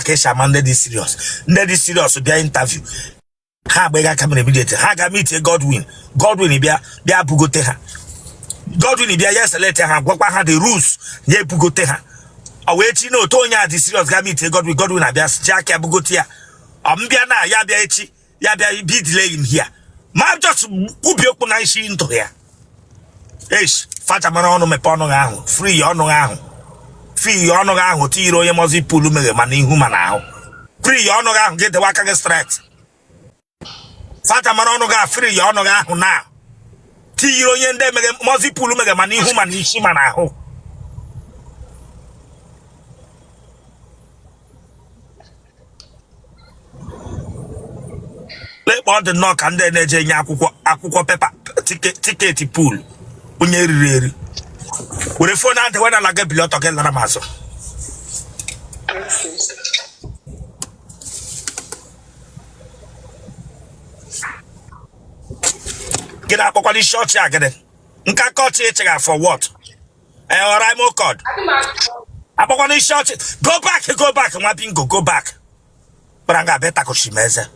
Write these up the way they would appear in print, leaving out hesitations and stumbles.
case Amanda this serious. This serious be interview. Ha bega come immediately. Ha ga meet Godwin. Godwin bia bugote ha. Godwin bia yes let ha gwakwa ha the rules. Ye bugote ha. Awechi no to nya this serious ga meet Godwin abia jack ya bugote ya. Ambia na ya bia echi ya bia be delay in here. Ma just kubi okwu na ishi into here. Eish, fata mana onu me pono ahu. Free onu ahu. Free onu ahu ti iro ye mozi pulu mege mana ihu mana ahu. Free onu ahu get the waka get straight. Fata mana onu ga free onu ahu na. Ti iro ye nde mege mozi pulu mege mana ihu mana ishi mana ahu. Let all the knock and then eje nya akwukwo paper ticket pool. Unye riri. Ure phone ante wana lage piloto ke lara maso. Get up kwa di short ya gede. Nka cut e chega for what? Alright mo code. Apokwa di short. Go back, mwapingo, go back. Branga beta ko shimeze.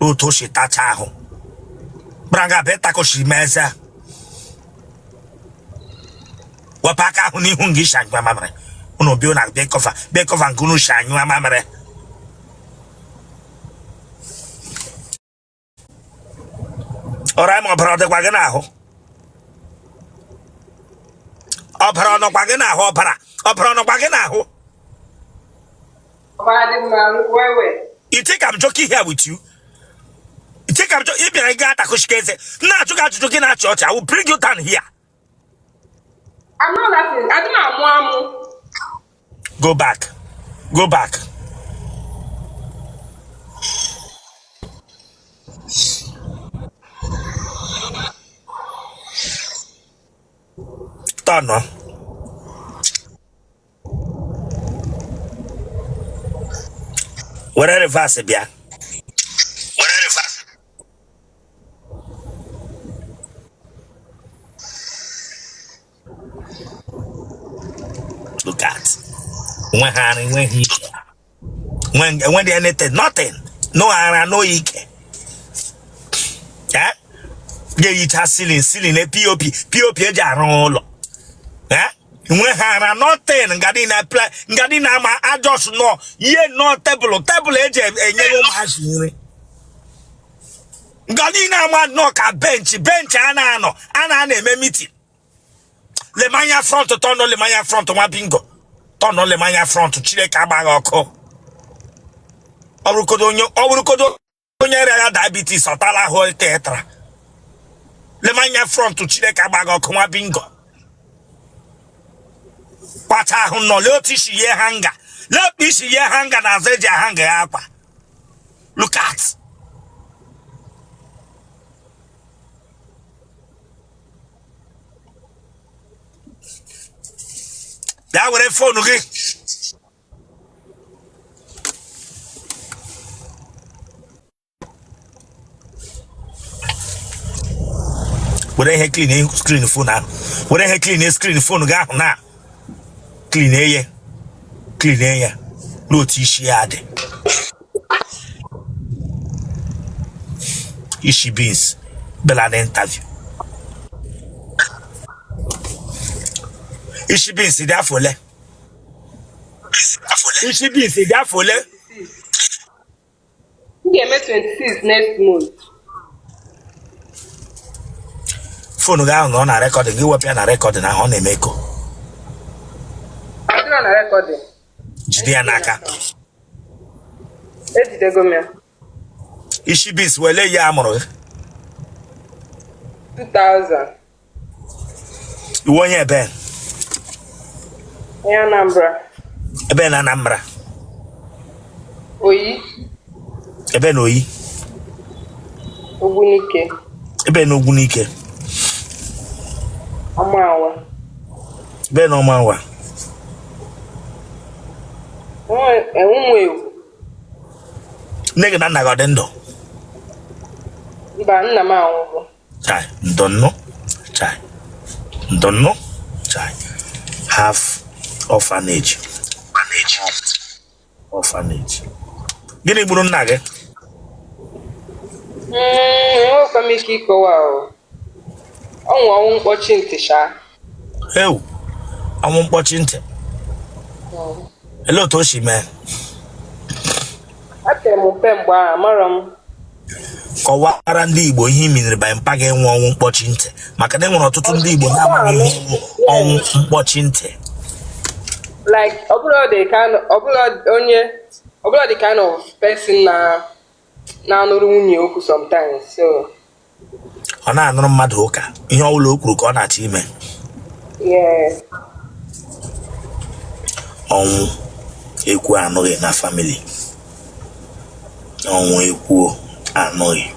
Utoshi tachaho. Branga beta ko shimeze. Wapaka huni hungi shanywa mamre. Uno biona bekofa ngunu shanywa mamre. Alright, mo brother kwa gana ho. Opera no kwa gana ho opera. Opera no kwa gana ho. You think I'm joking here with you? You think I'm joking? If you got a kushkeze, na joking at church, I will bring you down here. I'm not laughing. I don't know. Go back. Turn on. Whatever verse bia. Look at when they anything, nothing. No ara, no ike. Yeah? Yeah, it has ceiling, a POP jarolo. Yeah? When hara nothing, Gadina ma I just know, ye no table edge and yellow machine. Gadina ma knock a bench, anano, meeting. Le mania front to turn le mania front to my bingo. Turn le mania front to Chile Cabagoko. Orukodo, diabetes or tala hole tetra. Le mania front to Chile Cabagoko, my bingo. Pata no lotish ye hanga. Let me see ye hanga and Zeja hanga apa. Look at. That would have phone okay. Would I clean a screen phone now? Would I clean a screen phone now? Clean air. No t-shirt. Ishi beans. Bella interview. Ishi beans is there for le. Ishi beans is there for le. You get 26 next month. Phone guy on a recording. You up on a recording on a meko. I'm on a recording. Jide Naka. Where did they go, man? Ishi beans well a yamro. 2000. You want your ben? Ben Anambra. Oyi. Ben Oyi. Ogunike. Ben Ogunike. Amawa. Ben Omawa. Nigga na godendo. Ba nna ma anwo. Chai, don't know. Half orphanage. orphanage. Gịnị gburu nna gị? Enwekwa m ike ịkọwa o. Ọnwụ mkpọchi ntị sha. Ewu, ọnwụ mkpọchi ntị. Ele otu o si mee? Atere m mpe mgbe ahụ, amara m. Kọwara ndị Igbo ihe iminere by mpa ga-enwe ọnwụ mkpọchi ntị maka na enwere ọtụtụ ndị Igbo na-amaghị ihe ọnwụ mkpọchi ntị. Like ọbụla the kind of person na-anụrụ nwunye okwu sometimes, so Ọ na-anụrụ mmadụ ụka ihe ọbụla o kwuru ka ọ na-achọ ime. yeah. Ọnwụ ekwu anụghị na family. Ọnwụ ekwu anụghị.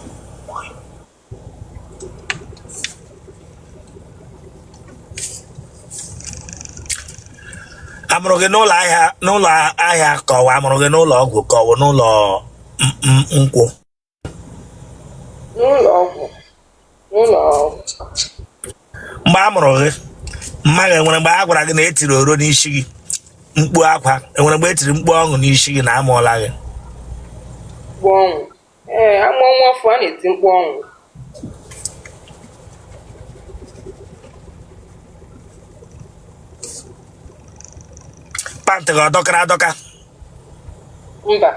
Amụrụ gị n'ụlọ ahịa ka ọwa amụrụ gị n'ụlọ ọgwụ ka ọwụ n'ụlọ nkwụ? N'ụlọ ọgwụ. Mgbe a mụrụ gị mma gị enwere mgbe a gwara gị na etiri oro n'isi gị mkpu akwa, enwere mgbe etiri mkpu ọṅụ n'isi gị na amụọla gị? Mkpu ọṅụ. Amụọ nwa afọ a na-eti mkpu ọṅụ. Pantị gị ọ dọkara adọka? Mba.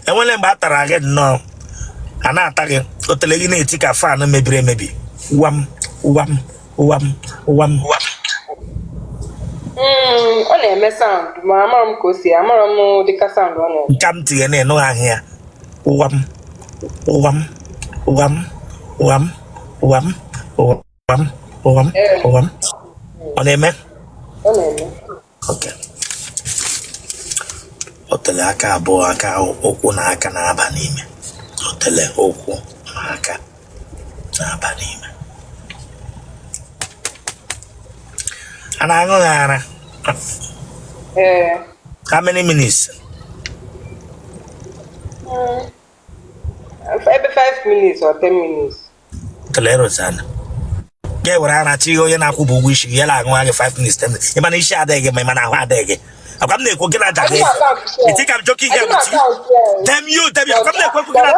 Enwere mgbe a tara gị nnọọ a na-ata gị otele gị na-eti ka fan mebiri emebi wam wam wam wam. Ọ na-eme sound ma amara m ka o si, amara m dịka sound ọ na-eme. Nka m tinye na-enụ ahụ ya wam wam wam wam wam wam wam wam. Ọ na-eme? Ọ na-eme. Okay. Otele aka abụọ, aka ụkwụ na aka na-aba n'ime. Otele ụkwụ na aka na-aba n'ime. A na-aṅụ gị ara? How many minutes? Maybe 5 minutes or 10 minutes. Otele Rosanna. Gị were ara chi onye na-akwụbụ ụgwọ isi gị ya na-aṅụ gị 5 minutes 10 minutes. Ị ma na isi adịghị gị ma ị ma na ahụ adịghị gị. I'm not going to die. You think I'm joking here with you? Damn you. I'm not going to die.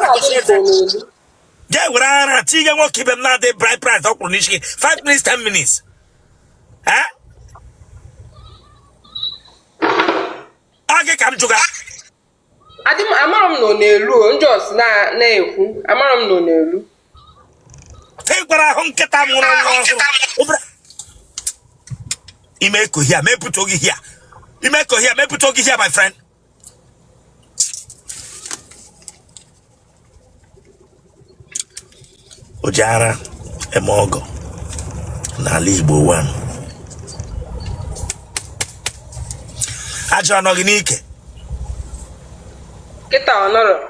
Yeah, we're on a tigger. Won't keep them now. They bright price. 5 minutes, 10 minutes. Huh? Okay, come to that. Amaram no n'elu, njos na-ekwu. Amaram no n'elu. Take what I hung get on. You make here, make put here. You make here, make put here, my friend. Ojara Emogo Nalibo one. Ajo Noginike. Kita honoro.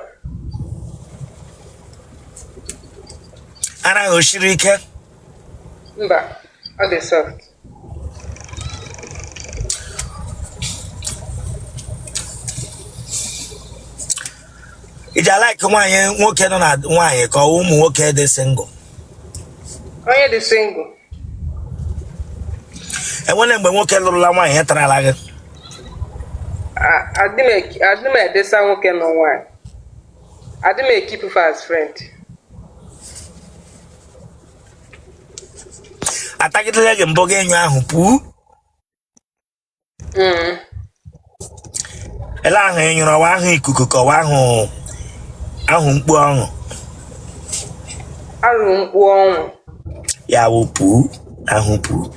Ana Oshirike. Mba, ọ dị soft. Ija like nwanyị nwoke nọ na nwanyị ka ụmụ nwoke dị single. Onye dị single. Enwere mgbe nwoke lụrụla nwanyị ya tara ala gị. Adị m edesa nwoke nọ nwanyị. Adị m ekeep for as friend. Atagidele gị mbọ gị enyo ahụ pụọ. Ele ahụ enyere ọwa ahụ ikuku ka ọwa ahụ mkpu ọṅụ. Ahụ mkpu ọṅụ. Ya wụpụ ahụ pụ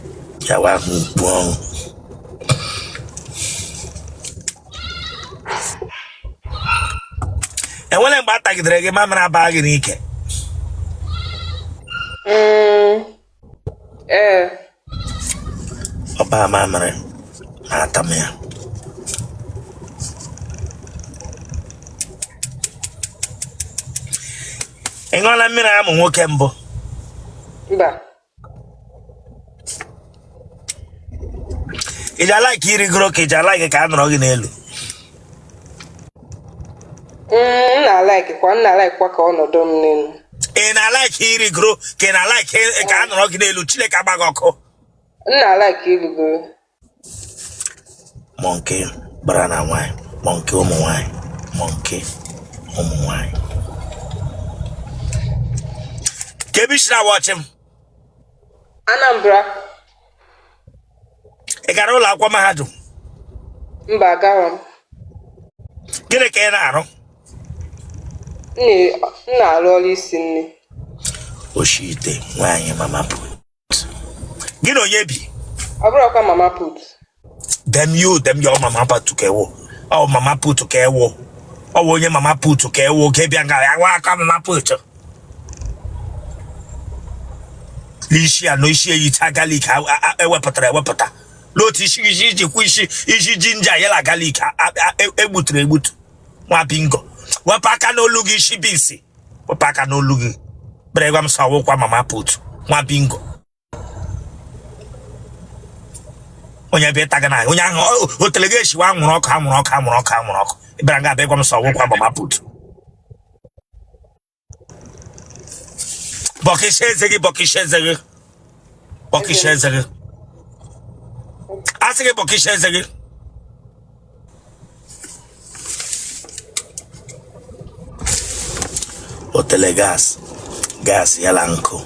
ya wa ahụ mkpu ọṅụ. Enwere mgbe atagidere gị mamịrị aba gị n'ike. Ọba mamịrị na-ata m ya. Ị ṅụọla mmiri amụ nwoke mbụ? Mba. Ị ji alaiki irigoro ka ị ji alaiki ka a nọrọ gị n'elu? nna like kwa ka ọnọdụ m n'elu. Na like iri gro ke na like ka anọrọ gị n'elu Chineke agbaghị ọkụ. Nna like irigoro. Monkey bara na nwanyị, monkey ụmụ nwanyị, monkey ụmụ nwanyị. Kebishina watch him. Anambra. Ị gara ụlọ akwụkwọ mahadum? Mba, agara m. Gịnị ka ị na-arụ? Nna arụ ọrụ isi nne. Oshite nwanyị mama put. Gịnị onye bi? Ọ bụrụkwa mama put. Them your mama put ka ewo. Oh mama put ka ewo. Ọ onye mama put ka ewo ka bịa nga ya nwa aka mama put. Ishi anọ isi eyita galik ewepụta. Lotu isi ji kwu isi jinja yela galik egbutu. Nwa bingo. Wepụ aka n'olu gị isi bisi. Wepụ aka n'olu gị. Bregwa m sawo kwa mama put. Nwa bingo. Onye be taga na onye ahụ Otele ga-eshi wa nwụrụ ọkụ. Ịbara nga abịa gwa m sawo kwa mama put. Bokishe zege. Asige bokishe zege. Otele gas yala nkụ.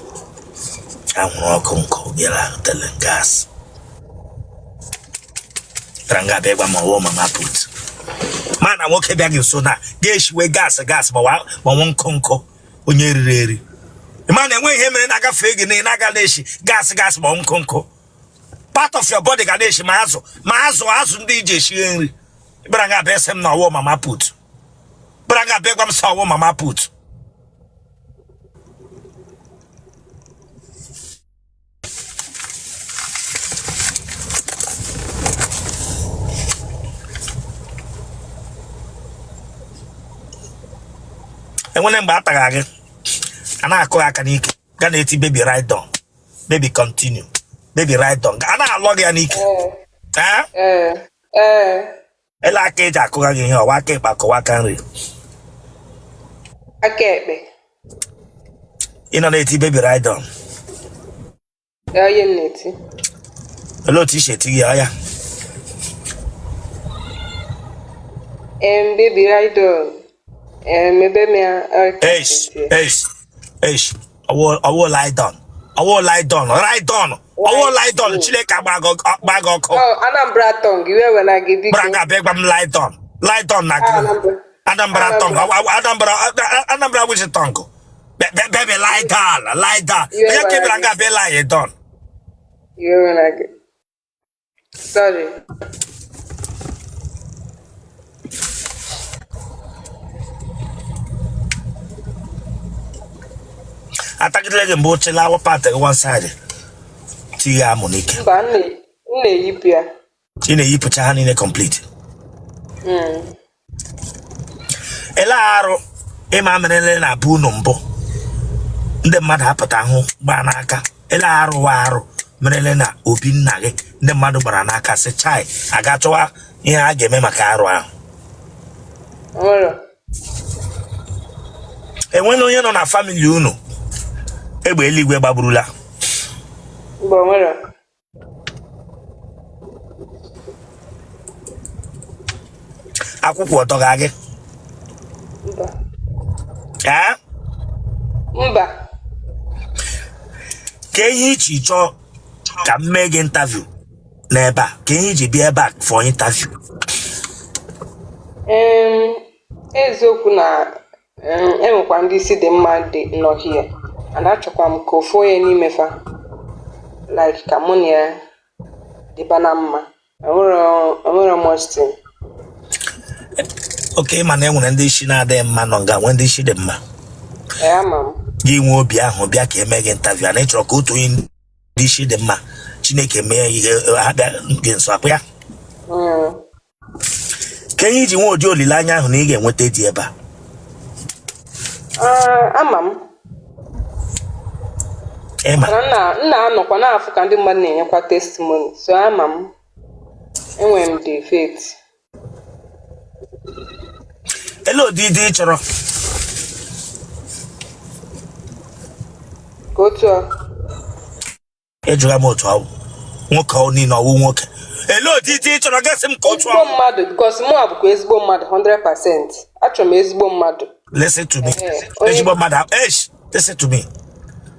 Anwụrụ ọkụ nkụ yala Otele gas. Ranga begwa mawo mama put. Mana nwoke bịa gị nso na ga-eshiwe gas ma nwa nkụ onye riri. Man, and when him and I got figuring in Nagadeshi, gas, but unconco. Part of your body, Gadeshi, Mazo, as DJ, she Branga best him no mama put. Branga begum saw mama put. And when I'm back and I call Akaniki, Ganeti baby right down. Baby continue. Baby right down. And I log Yaniki. Ela Keja Kogan in here, Wake back Wakari. I can't be. You know, baby right down. Yeah, you need to. Hello, T-shirt, yeah. Baby right down. Maybe me. I will lie down. Right down. I will lie down. Chileka bag. Oh, Anambra tongue. You when I give you. Braga begam lie down. Lie down, Anambra tongue. Anambra which tongue. Baby, lie down. You keep Braga be lie down. You when I get. Sorry. I take it like a boat till our part one side. Tia Monique. Banley, Yipia. Tina Yipuchan in a complete. Elaro, Emma Bunumbo. The mad hapataho, Banaka, Elaro Waro, Menelena, Ubin Nage, the mother Baranaka, say chai. I got to her, I gave me my car. And when you're on a family, you know. Ebe eligwe baburula. Bonwera. Akwụkwọ ọtọ ga-agị. Mba. Mba. Ka ihe ichi chọọ ka m mee gị interview n'ebe a. Ka ihe iji bịa ebe a for interview. Eziokwu na enwekwa ndị isi dị mma dị nọ here. And achọkwa m ka ofu onye n'ime fa like ka mụ na ya dịba na mma. Enwere mostin. Okay, mana enwere ndị isi na-adịghị mma nọ nga nwee ndị isi dị mma. Ama m. Gị nwee obi ahụ bịa ka eme gị interview a na ịchọrọ ka otu onye ndị isi dị mma Chineke mee ihe ha bịa gị nso apụ ya. Ka ihe iji nwee ụdị olileanya ahụ na ị ga-enweta dị ebe a. Ama m. Nna anọkwa n'afọ ka ndị mmadụ na-enyekwa testimony. So ama m. Enwere m the faith. Hello, Didi Choro. Go to Ejugamoto. Nwoke oni na owu nwoke. Hello, Didi Choro, get him coach. Ezigbo mmadụ, because mụ abụkwa ezigbo mmadụ 100%. Achọrọ m ezigbo mmadụ. Listen to me. Ezigbo mmadụ. Listen to me.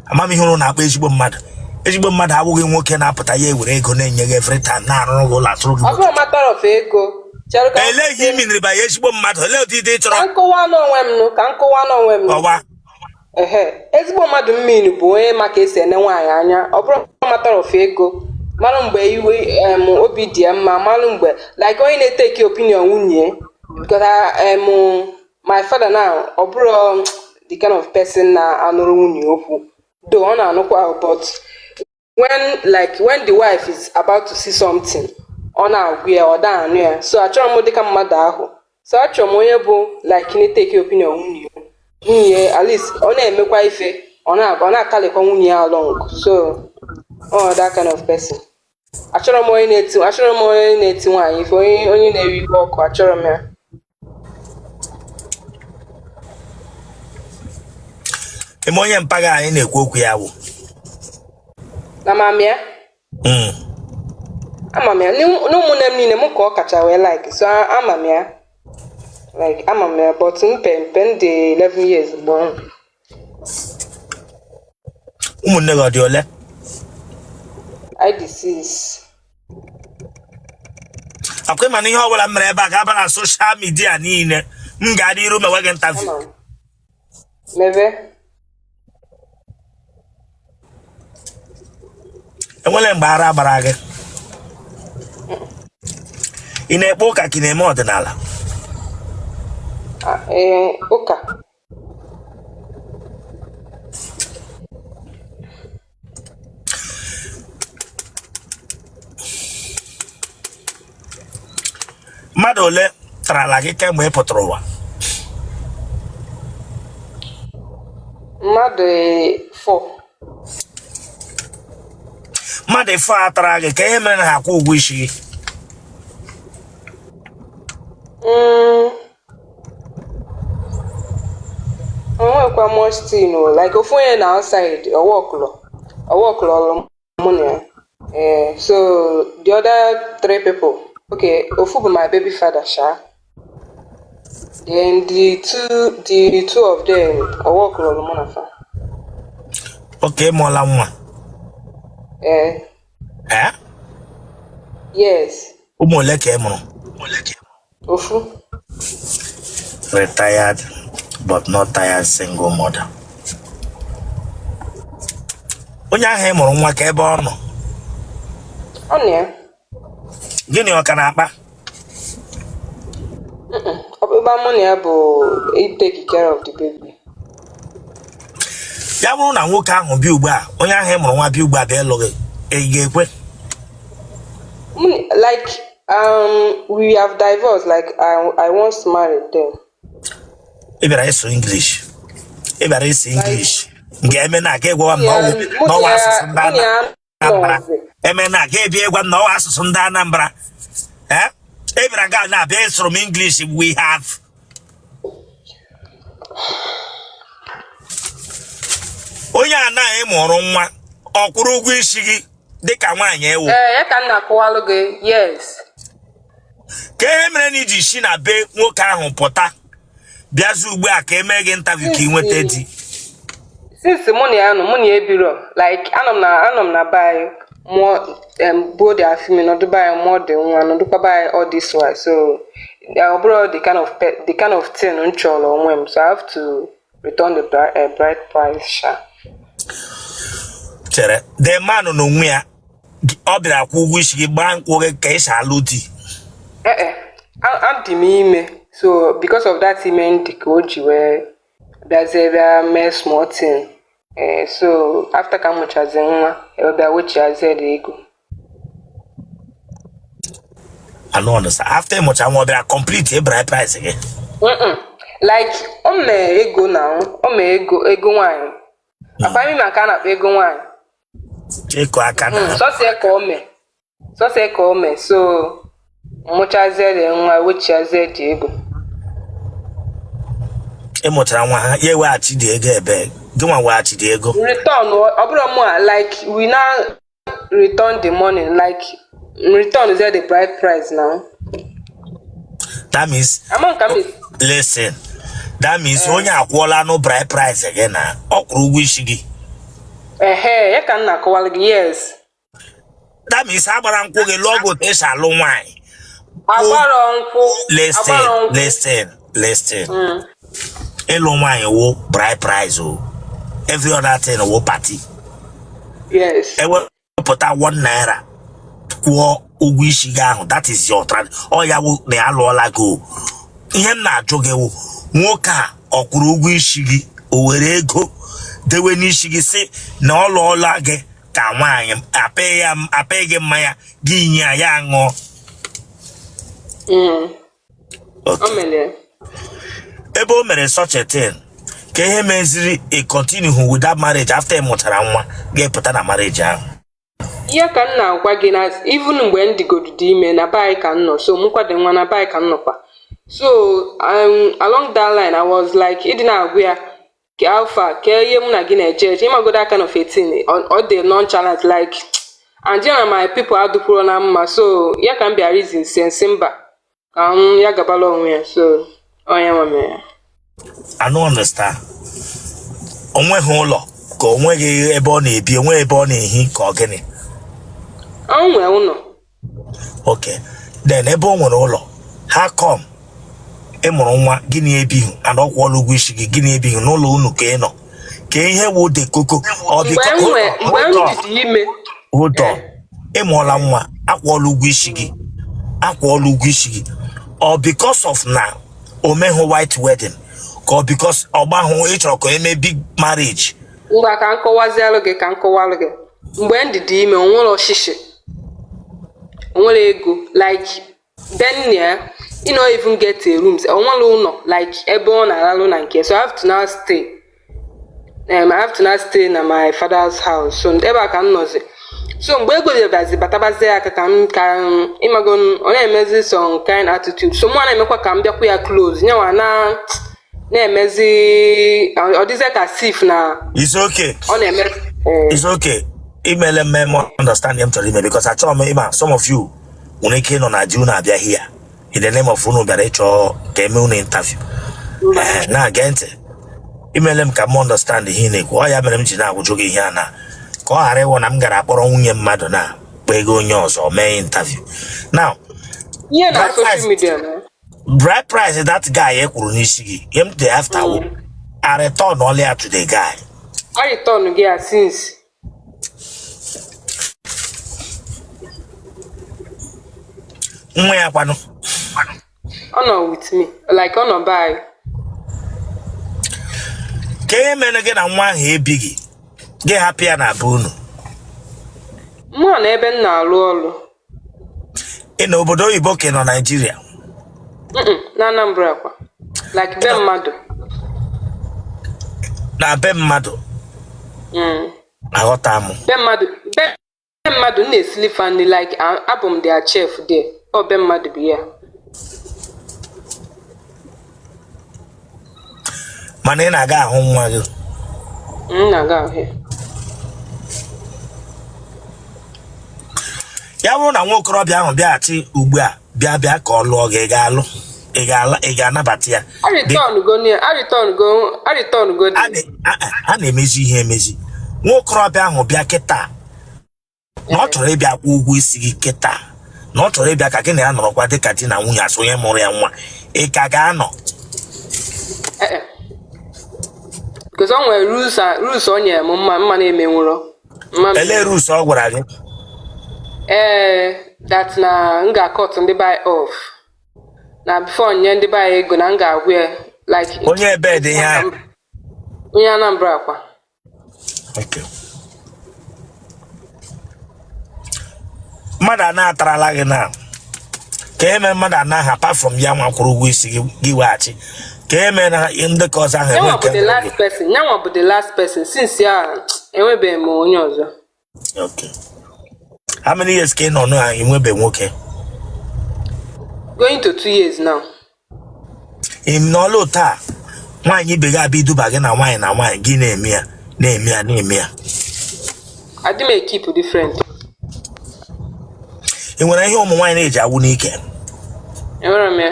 Amami hụrụ na akpa ezigbo mmadụ. Ezigbo mmadụ abụghị nwoke na-apụta ya ewere ego na-enye gị every time na-arụ ụlọ atụrụ gị. Ọ bụrụ matter of ego. Eleghị imi nriba ya ezigbo mmadụ. Ele Didi Choro. Ka nkọwa n'onwe m. Ọwa. Ezigbo mmadụ mmiri bụ onye maka esi ene nwaanyị anya. Ọ bụrụ matter of ego. Malụ mgbe iwe obi dị mma, malụ mgbe like onye na-eteki opinion nwunye, because my father now ọ bụrụ the kind of person na anụrụ nwunye okwu, though ọ na-anụkwa, but when the wife is about to see something, ọ na-agwụ ya, ọ da anụ ya. So achọrọ m dịka mmadụ ahụ. So achọrọ m onye bụ like na-eteki opinion nwunye at least ọ na-emekwa ife, ọ na-akalịkwa nwunye ya along. So that kind of person. Achọrọ m onye na-eti nwaanyị ife, onye na-eri ibe ọkụ, achọrọ m ya. Eme onye mpaghara anyị na-ekwu okwu ya bụ Na mamịa? Ama m ya. N'ụmụnne m niile m ka ọ kacha wee like, so ama m ya. Like ama m ya, but mpe ndị 11 years gbọọ. ụmụnne gị ọ dị ole? I disease. Akwa ịma na ihe ọbụla m mere ebe a ga-aba na soshal midia niile m ga-adị iru mewe gị interview. Mebe? Enwere mgbe ara gbara gị? Ị na-ekpe ụka ka ị na-eme ọdịnala? Ụka. Mmadụ ole tarala gị kemgbe ị pụtara ụwa? Mmadụ 4. Mmadụ 4 atara gị, ka ihe mere na ha akwụ ụgwọ isi gị? Onwekwa mostin like ofu onye na outside ọwọkụlọ mụ na ya. So the other 3 people, okay, ofu bụ my baby father, sha. Then the two of them ọwọkụlọ mụ na fa. Okay, mụọla nwa? Yes. Ụmụ ole ka ị mụrụ? Ofu. Retired but not tired single mother. Onye ahụ ị mụrụ nwa ka ebe ọ nọ? Ọ nọ ya. Gịnị ọ ka na-akpa? Ọkpụkpa mụ na ya bụ take care of the baby. Ya bụrụ na nwoke ahụ bịa ugbu a, onye ahụ ị mụrụ nwa bịa ugbu a bịa ịlụ gị, ị ga-ekwe? Like we have divorced, like I once married them. Ị bịara ịsụ English. Ị bịara ịsụ English. Ga-eme na aga ịgwa m n'ọwa asụsụ ndị Anambra. Eme na aga ebi ịgwa m n'ọwa asụsụ ndị Anambra. Ị bịara ga na-abịa ịsụrụ m English we have. Onye anaghị mụrụ nwa, ọ kwụrụ ụgwọ isi gị dịka nwaanyị ewu. Ya ka m na-akọwalụ gị, yes. Ka ihe mere na iji si na be nwoke ahụ pụta bịazi ugbu a ka eme gị interview ka ị nweta di? Since mụ na ya nọ, mụ na ya ebiro, like anọ m na buy more both their female, not to buy more than one, not to buy all this while. So I brought the kind of thing uncholo onwem, so I have to return the bride price, sha. Chere, the man no nwe ya ọ bịara kwụ ụgwọ isi gị gbaa nkwụ gị ka ị si alụ di? Adị m ime, so because of that ime ndị ka o ji wee bịazie bịa mee small thing. So after ka m mụchazi nwa, ebe bịa wechiazie the ego. I don't understand. After ị mụcha nwa ọ bịara complete a bride price gị? Like o mee ego na o mee ego nwaanyị. Papa mi maka na ego nwaanyị. Eko aka na. So ka o mee. So mụchazie the nwa wechiazie the ego. Emotara nwa ha ye weghachi dị ego ebe gị nwa weghachi dị ego Return like we now return the money, like return is the bride price now. that means Coming. listen, that means onye akwụọla no bride price again na ọ kwụrụ ụgwọ isi gị Ya ka nna akọwala gị, yes. that means agbara nkwụ gị logo esi alụ nwaanyị Agbara nkwụ. listen ịlụ nwaanyị wo bride price o every other thing wo party. Yes. Ewepụta 1 naira kwụọ ụgwọ isi gị ahụ, that is your ọ ya wụ na ya lụọla gị. Ihe m na-ajụ gị wụ nwoke a ọ kwụrụ ụgwọ isi gị o were ego dewe n'isi gị sị na ọ lụọla gị ka nwaanyị apịghị gị mmanya gị nye ya ṅụọ. Ebe o mere such a thing ka ihe meziri a continue with that marriage after ị mụtara nwa ga-epụta na marriage ahụ. Ihe ka m na-agwa gị na even mgbe m dịgodu dị ime na baị ka m nọ, so mụ kwado nwa na baị ka m nọkwa. So along that line I was like ịdị na-agwa ya ka alpha ka ihe mụ na gị na-eje ịmagodo aka kind of 18 ọ dị nonchalant like and you know my people adụpụrụ na mma, so ya ka m bịa reason sense mba ka m ya gabala onwe ya, so onye nwe ya. I don't understand. Onweghị ụlọ ka onweghị ebe ọ na-ebi, onwe ebe ọ na-ehi ka ọ gịnị? O nwere ụlọ. Okay, then ebe o nwere ụlọ, how come ịmụrụ nwa gịnị ebighị and ọ kwụọla ụgwọ isi gị gịnị ebighị n'ụlọ unu ka ị nọ? Ka ihe wụ de koko ọ dị ka ụtọ ịmụọla nwa akwụọla ụgwọ isi gị or because of na omehu white wedding ka because ọgbahụ ị chọrọ ka eme big marriage. Ngwa ka nkọwazialụ gị mgbe ndị dị ime onwere ọchịchị onwere ego like then you know even get a rooms onwere ụlọ like ebe ọ na-aralụ na nke, so I have to now stay na my father's house, so ebe a ka m nọzi. So mgbe ego dịbazi batabazi aka ka ịmago ọ na-emezi some kind attitude, so mụ na-emekwa ka m bịakwa ya close nyewa na-emezi ọ dịzie ka sif na it's okay ọ na-eme it's okay imele mmemme understand m chọrọ ime because achọrọ m ịma some of you nwere ike nọ na ji unu abịa here in the name of unu bịara ịchọ ka eme unu interview na-aga ntị imele m ka m understand ihe ị na-ekwu. Ọ ya mere m ji na-agwụjụ gị ihe a na ka ọ ghara ịwụ na m gara akpọrọ nwunye mmadụ na kpa ego onye ọzọ mee interview. Now bride price that guy kwuru n'isi gị him the after I return all to the guy. I return gị since nwa ya kwanụ ọ nọ with me like ọ nọ by ka ihe mere gị na nwa ahụ ebighị gị hapụ ya na be unu. Mụ na ebe m na-alụ ọrụ ị na obodo oyibo ka ị nọ Nigeria? na Anambra kwa like be mmadụ na be mmadụ aghọta m be mmadụ na-esili family like abụ m their chef there ọ be mmadụ bụ ya mana ị na-aga ahụ nwa gị? na-aga ahụ ya bụrụ na nwa okorobịa ahụ bịaghachi ugbu a bịa ka ọ lụọ gị ị ga-anabata ya? A na-emezi ihe emezi. Nwa okorobịa ahụ bịa kịta na ọ chọrọ ịbịa kwụ ụgwọ isi gị kịta na ọ chọrọ ịbịa ka gị na ya nọrọkwa dịka di na nwunye asị onye mụrụ ya nwa, ị ka ga-anọ? because o nwere rules o nyere m mma na-eme nwụrọ. Ele rules ọ gwara gị? That na m ga-cut ndị buy off na before nye ndị buy ego na m ga-agwa ya like onye ebe dị ya onye Anambra kwa. Okay. Mmadụ a na-atarala gị na ka eme mmadụ a na apart from ya nwa kwụrụ ụgwọ isi gị weghachi ka eme na ndị ka ọzọ ahụ nyanwa bụ the last person since ya enwebeghị m onye ọzọ. Okay. How many years ka ị nọ na enwebe nwoke? Going to 2 years now. N'ọlụ taa nwaanyị ibe gị abịa iduba gị na nwaanyị gị na-eme ya I do make keep different. ị nwere ihe ụmụ nwaanyị na-eji awụ n'ike Enwere m ya.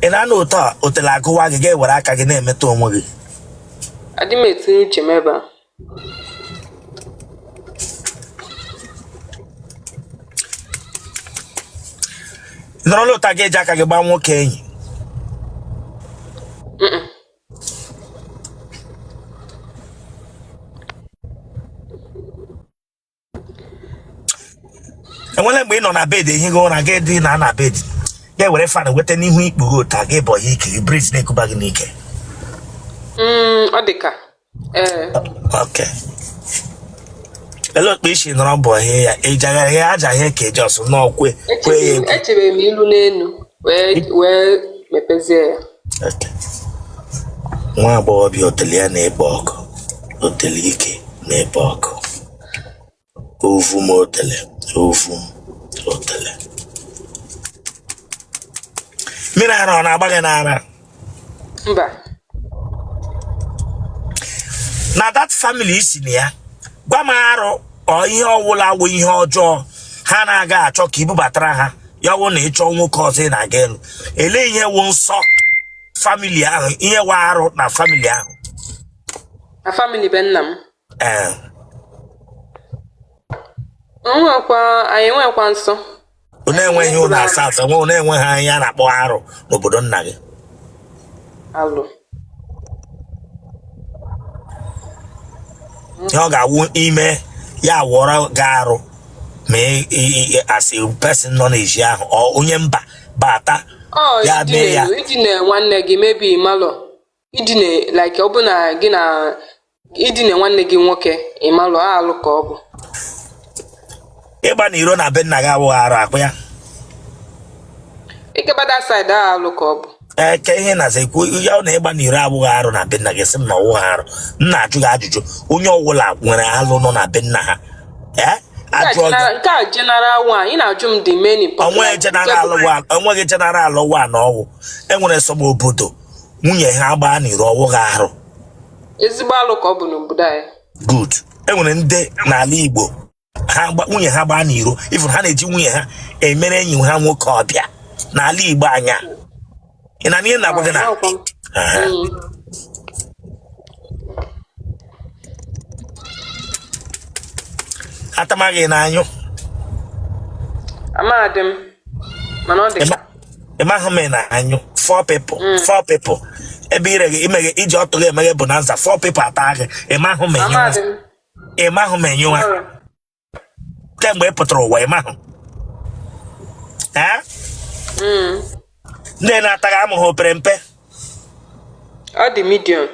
ị na-anụ ụtọ a Otele agụwa gị ga-ewere aka gị na-emetụ onwe gị Adị m etinye uche m ebe a. nọrọla ụta gị eji aka gị gbaa nwoke enyi enwere mgbe ị nọ na bed ehi gị ụra gị dị na bed ga were fan weta n'ihu ikpughe ụta gị bọ ya ike gị brit na-ekuba gị n'ike Ọ dị ka okay ele okpe isi nọrọ mbọ ihe ya ejagara ya aja ihe ka ejọs n'ọkwe kwe ya echebe m ilu n'elu wee mepezie ya. okay nwa agbọghọbịa Otele ya na-ebe ọkụ Otele ike na-ebe ọkụ ovum Otele mmiri ara ọ na-agba gị n'ara Mba. na that family isi na ya gwa m arụ ọ ihe ọwụla awụ ihe ọjọọ ha na-aga achọ ka ibubatara ha ya wụ na ịchọ nwoke ọzọ ị na-aga elu ele ihe wụ nsọ family ahụ ihe wa arụ na family ahụ Na family be nna m. Anyị nwekwa nsọ. Unu enweghị ụlọ asatọ unu enweghị anya na-akpọ arụ n'obodo nna gị Alụ. ihe ọ ga-awụ ime ya wụọrọ gị arụ ma as a person nọ n'ezi ahụ ọ onye mba bata ya mee ya idine nwanne gị mebi ịmalụ idine like ọ bụ na gị na idine nwanne gị nwoke ịmalụ alụ ka ọ bụ ịgba n'iro na be nna gị awụghị arụ akpụ ya ikebada side alụ ka ọ bụ ke ihe na zekwu ya na ịgba n'iro abụghị arụ na be nna gị sị m na ọwụghị arụ nna ajụ gị ajụjụ onye ọbụla nwere alụ nọ na be nna ha nke a general one ị na-ajụ m the many onweghị general one na ọwụ enwere sọm obodo nwunye ha gbaa n'iro ọwụghị arụ ezigbo alụ ka ọ bụ n'obodo anyị good enwere ndị n'ala Igbo nwunye ha gbaa n'iro ifụ ha na-eji nwunye ha emere enyi ha nwoke ọbịa n'ala Igbo anya ị na ihe na-agwa gị na atamaghị n'anyụ amadị m mana ọ dị ka ịmahụ m na anyụ 4 people ebe ire gị imeghe iji ọtụ gị emeghe bonanza 4 people ata gị ịmahụ m enyiwa kemgbe ị pụtara ụwa ịmahụ ndị na-ataghị amụghị opere mpe ọ dị medium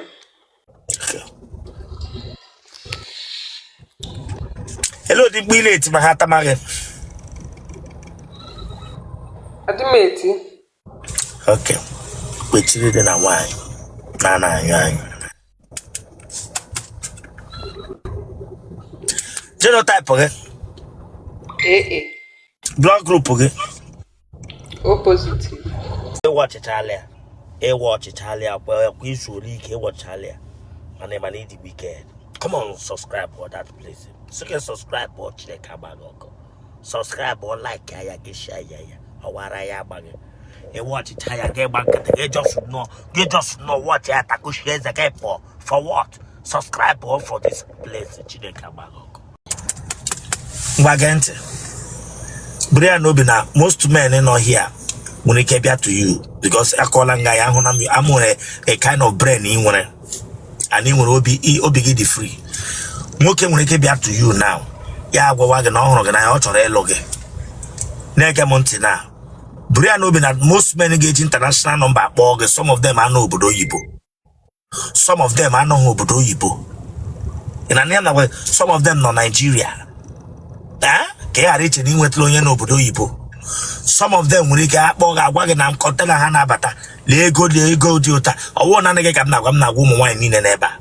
ele ụdị mgbe ị na-eti ma ha atamaghị adị m eti okay kwechiri dị na nwaanyị na-anyụ anyụ genotype gị blood group gị O positive ịwa ọchịchalị ya kwa izu ole ike ịwa ọchịchalị ya mana ịdị wicked come on subscribe for that place so can subscribe or Chineke agbaghị ọkụ subscribe or like ya gị share ya ọwara ya agbaghị ịwa ọchịcha ya gị gba nkata gị just know what ya takushie eze gị for what subscribe or for this place Chineke agbaghị ọkụ ngwa gee ntị buru ya n'obi na most men nọ here nwere ike bịa to you because akọla nga ya ahụ na amụrụ a kind of brain ị nwere and ị nwere obi gị dị free nwoke nwere ike bịa to you now ya agwawa gị na ọ hụrụ gị na ya ọ chọrọ ịlụ gị na-ege m ntị na buru ya n'obi na most men ga-eji international number akpọọ gị some of them anọ obodo oyibo some of them anọghị obodo oyibo ị na ya na some of them nọ Nigeria ka ị ghara iche na ị nwetara onye n'obodo oyibo some of them nwere ike akpọ gị agwa gị na kọntena ha na-abata lee ego dị ụta ọwụ na anaghị ka m na-agwa ụmụ nwaanyị niile n'ebe a